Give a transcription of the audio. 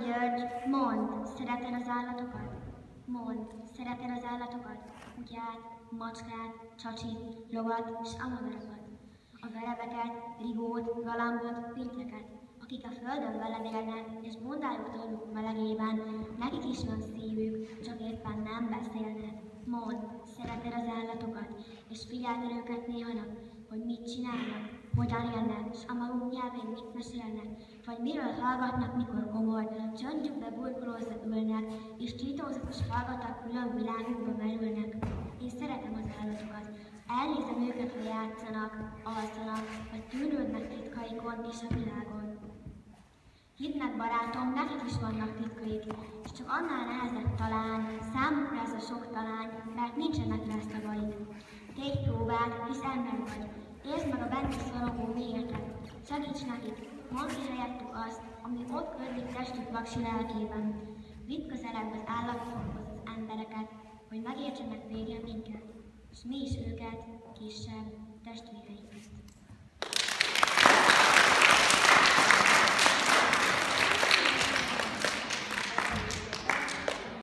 György, mondd, szereted az állatokat? Mondd, szereted az állatokat? Kutyát, macskát, csacsit, lovat és amadarakat. A verebeket, rigót, galambot, pintleket, akik a földön veled élnek, és bundáljuk tolluk melegében, nekik is van szívük, csak éppen nem beszélnek. Mondd, szereted az állatokat, és figyeld őket néha nap, hogy mit csinálnak, hogyan élnek, és a maguk nyelvén mit mesélnek, vagy miről hallgatnak, mikor komoly, csöndjükbe burkolózva ülnek, és titózatos hallgatak külön világukba merülnek. Én szeretem az állatokat, elnézem őket, ha játszanak, alszanak, vagy tűnődnek titkaikon és a világon. Hidd meg, barátom, nekik is vannak titkaik, és csak annál nehezebb talán, számukra ez a sok talány, mert nincsenek rá szavaik. Tégy próbát, hisz ember vagy, értsd meg a bennük szorongó mélyeket, segíts nekik, mondd ki helyettük azt, ami ott körbít testük vaksi lelkében. Vidd közelebb az állatokhoz az embereket, hogy megértsenek végre minket, és mi is őket, kisebb testvéreinket.